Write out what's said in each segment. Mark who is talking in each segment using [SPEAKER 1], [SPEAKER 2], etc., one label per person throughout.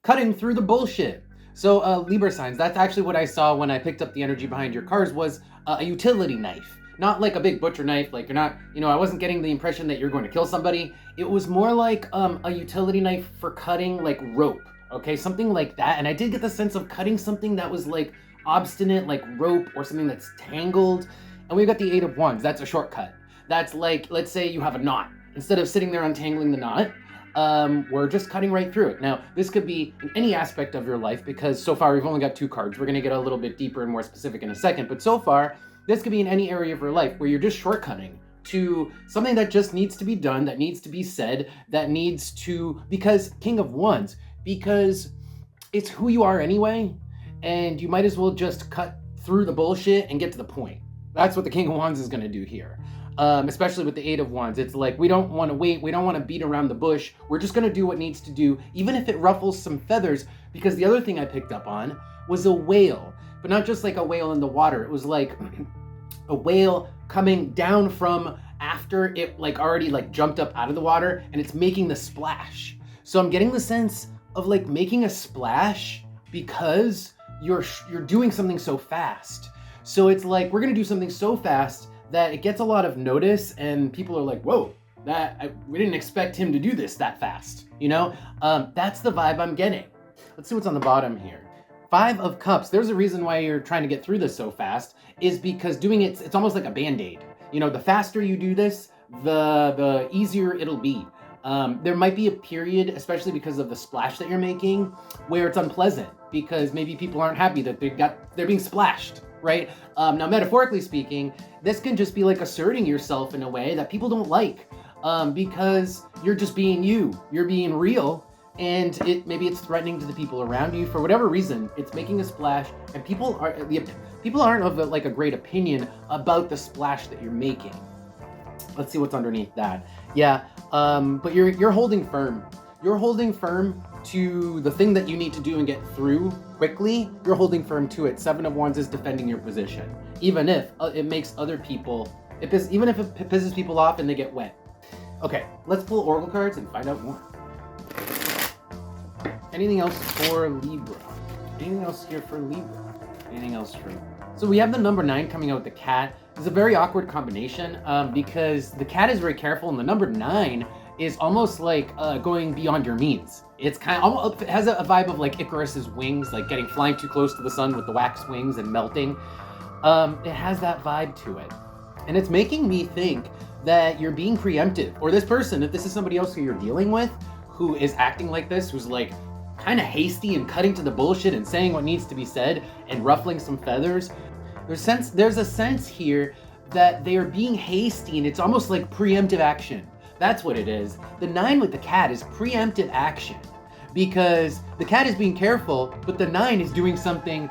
[SPEAKER 1] cutting through the bullshit. So Libra signs, that's actually what I saw when I picked up the energy behind your cards, was a utility knife. Not like a big butcher knife, like you're not, I wasn't getting the impression that you're going to kill somebody. It was more like a utility knife for cutting like rope, okay? Something like that. And I did get the sense of cutting something that was like obstinate, like rope, or something that's tangled. And we've got the Eight of Wands, that's a shortcut. That's like, let's say you have a knot. Instead of sitting there untangling the knot, we're just cutting right through it. Now, this could be in any aspect of your life, because so far we've only got 2 cards. We're gonna get a little bit deeper and more specific in a second, but so far, this could be in any area of your life where you're just shortcutting to something that just needs to be done, that needs to be said, that needs to, because King of Wands, because it's who you are anyway, and you might as well just cut through the bullshit and get to the point. That's what the King of Wands is gonna do here. Especially with the Eight of Wands. It's like, we don't want to wait, we don't want to beat around the bush, we're just going to do what needs to do, even if it ruffles some feathers, because the other thing I picked up on was a whale, but not just like a whale in the water. It was like a whale coming down from after it like already like jumped up out of the water, and it's making the splash. So I'm getting the sense of like making a splash because you're doing something so fast. So it's like, we're going to do something so fast that it gets a lot of notice, and people are like, whoa, we didn't expect him to do this that fast, That's the vibe I'm getting. Let's see what's on the bottom here. 5 of Cups. There's a reason why you're trying to get through this so fast, is because doing it's almost like a Band-Aid. The faster you do this, the easier it'll be. There might be a period, especially because of the splash that you're making, where it's unpleasant, because maybe people aren't happy that they're being splashed, right? Now, metaphorically speaking, this can just be like asserting yourself in a way that people don't like, because you're just being you're being real, and maybe it's threatening to the people around you. For whatever reason, it's making a splash, and people aren't of like a great opinion about the splash that you're making. Let's see what's underneath that. Yeah, but you're holding firm. You're holding firm to the thing that you need to do and get through quickly. You're holding firm to it. 7 of Wands is defending your position, even if it makes other people, even if it pisses people off and they get wet. Okay, let's pull Oracle cards and find out more. Anything else for Libra? Anything else here for Libra? Anything else for... So we have the number 9 coming out with the cat. It's a very awkward combination, because the cat is very careful, and the number 9 is almost like going beyond your means. It's kind of, it has a vibe of like Icarus's wings, like flying too close to the sun with the wax wings and melting. It has that vibe to it. And it's making me think that you're being preemptive, or this person, if this is somebody else who you're dealing with, who is acting like this, who's like kind of hasty and cutting to the bullshit and saying what needs to be said and ruffling some feathers. There's a sense here that they are being hasty, and it's almost like preemptive action. That's what it is. The 9 with the cat is preemptive action, because the cat is being careful, but the 9 is doing something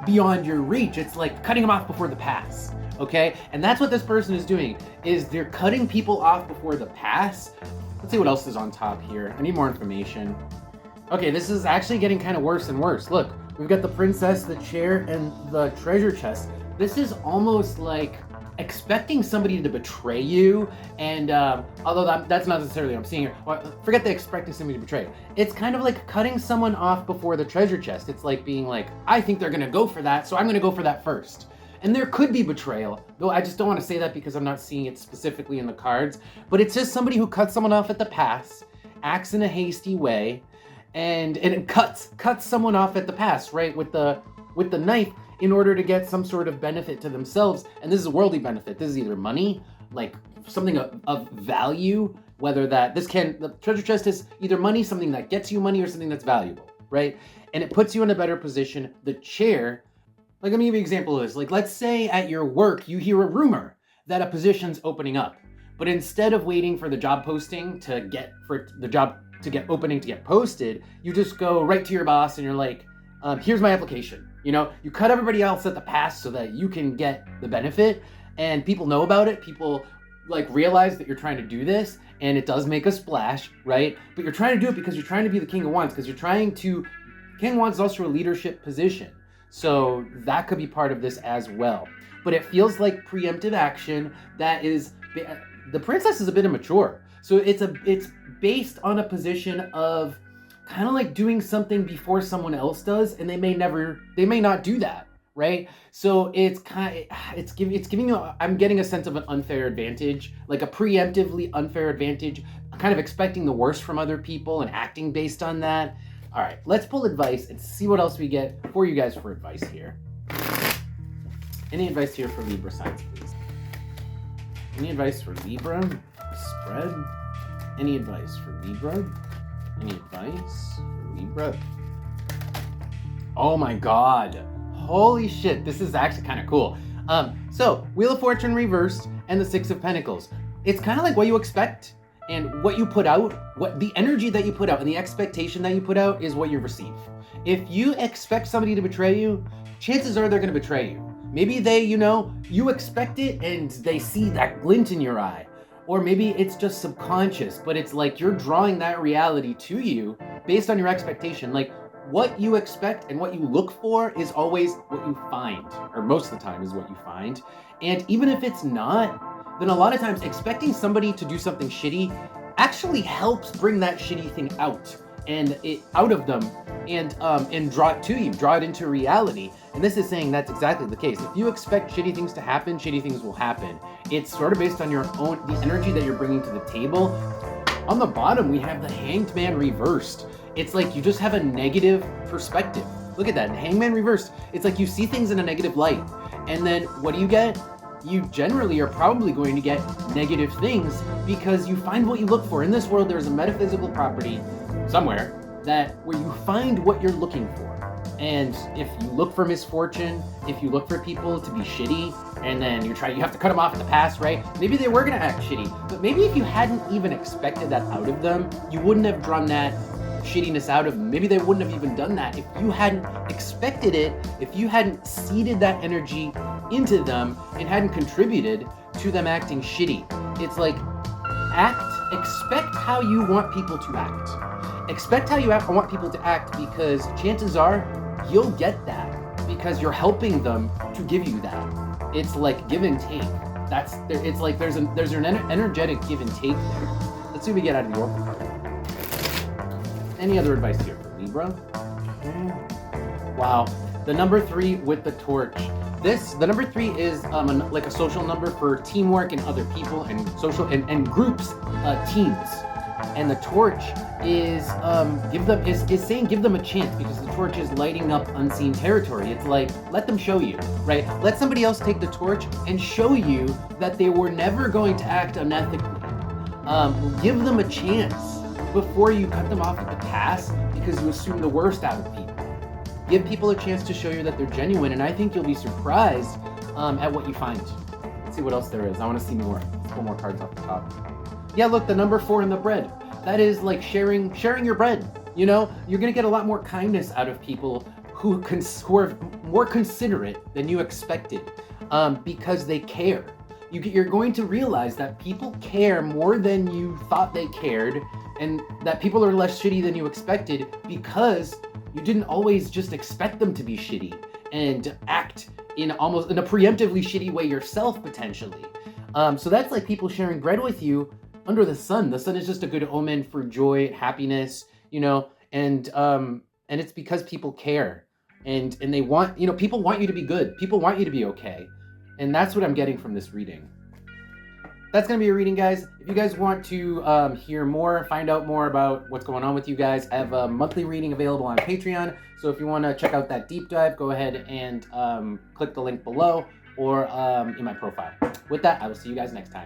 [SPEAKER 1] beyond your reach. It's like cutting them off before the pass, okay? And that's what this person is doing, is they're cutting people off before the pass. Let's see what else is on top here. I need more information. Okay, this is actually getting kind of worse and worse. Look, we've got the princess, the chair, and the treasure chest. This is almost like expecting somebody to betray you, and although that's not necessarily what I'm seeing here. Well, forget the expecting somebody to betray you. It's kind of like cutting someone off before the treasure chest. It's like being like, I think they're gonna go for that, so I'm gonna go for that first. And there could be betrayal, though I just don't want to say that because I'm not seeing it specifically in the cards. But it's just somebody who cuts someone off at the pass, acts in a hasty way, and it cuts someone off at the pass, right, with the knife, in order to get some sort of benefit to themselves. And this is a worldly benefit. This is either money, like something of value, whether the treasure chest is either money, something that gets you money, or something that's valuable, right? And it puts you in a better position. The chair, like, let me give you an example of this. Like, let's say at your work, you hear a rumor that a position's opening up, but instead of waiting for the job posting to get posted, you just go right to your boss and you're like, here's my application. You cut everybody else at the pass so that you can get the benefit, and people know about it. People like realize that you're trying to do this, and it does make a splash, right? But you're trying to do it because you're trying to be the King of Wands, because King of Wands is also a leadership position. So that could be part of this as well. But it feels like preemptive action that is, the princess is a bit immature. So it's based on a position of kind of like doing something before someone else does, and they may not do that, right? So it's giving you, I'm getting a sense of an unfair advantage, like a preemptively unfair advantage, kind of expecting the worst from other people and acting based on that. All right, let's pull advice and see what else we get for you guys for advice here. Any advice here for Libra signs, please? Any advice for Libra? Spread? Any advice for Libra? Any advice for Libra? Oh my God. Holy shit, this is actually kind of cool. So Wheel of Fortune reversed and the Six of Pentacles. It's kind of like what you expect and what you put out, what the energy that you put out and the expectation that you put out is what you receive. If you expect somebody to betray you, chances are they're going to betray you. Maybe they, you expect it and they see that glint in your eye. Or maybe it's just subconscious, but it's like you're drawing that reality to you based on your expectation. Like what you expect and what you look for is always what you find, or most of the time is what you find. And even if it's not, then a lot of times expecting somebody to do something shitty actually helps bring that shitty thing out of them and draw it to you, draw it into reality. And this is saying that's exactly the case. If you expect shitty things to happen, shitty things will happen. It's sort of based on the energy that you're bringing to the table. On the bottom, we have the Hanged Man reversed. It's like you just have a negative perspective. Look at that, Hangman reversed. It's like you see things in a negative light. And then what do you get? You generally are probably going to get negative things because you find what you look for. In this world, there's a metaphysical property somewhere where you find what you're looking for. And if you look for misfortune, if you look for people to be shitty, and then you have to cut them off at the pass, right? Maybe they were gonna act shitty, but maybe if you hadn't even expected that out of them, you wouldn't have drawn that shittiness out of them. Maybe they wouldn't have even done that if you hadn't expected it, if you hadn't seeded that energy into them and hadn't contributed to them acting shitty. It's like expect how you want people to act. Expect how you want people to act because chances are you'll get that because you're helping them to give you that. It's like give and take. It's like there's an energetic give and take there. Let's see what we get out of the Oracle card. Any other advice here for Libra? Wow, the number 3 with the torch. The number 3 is like a social number for teamwork and other people and social and groups, teams. And the torch is saying give them a chance because the torch is lighting up unseen territory. It's like let them show you, right? Let somebody else take the torch and show you that they were never going to act unethically. Give them a chance before you cut them off at the pass because you assume the worst out of people. Give people a chance to show you that they're genuine, and I think you'll be surprised at what you find. Let's see what else there is. I want to see more. Let's pull more cards off the top. Yeah, look, the number 4 in the bread. That is like sharing your bread. You're gonna get a lot more kindness out of people who are more considerate than you expected because they care. You're going to realize that people care more than you thought they cared, and that people are less shitty than you expected because you didn't always just expect them to be shitty and act in a preemptively shitty way yourself, potentially. So that's like people sharing bread with you under the sun. The sun is just a good omen for joy, happiness, and it's because people care and they want, people want you to be good. People want you to be okay. And that's what I'm getting from this reading. That's going to be your reading, guys. If you guys want to hear more, find out more about what's going on with you guys, I have a monthly reading available on Patreon. So if you want to check out that deep dive, go ahead and click the link below or in my profile. With that, I will see you guys next time.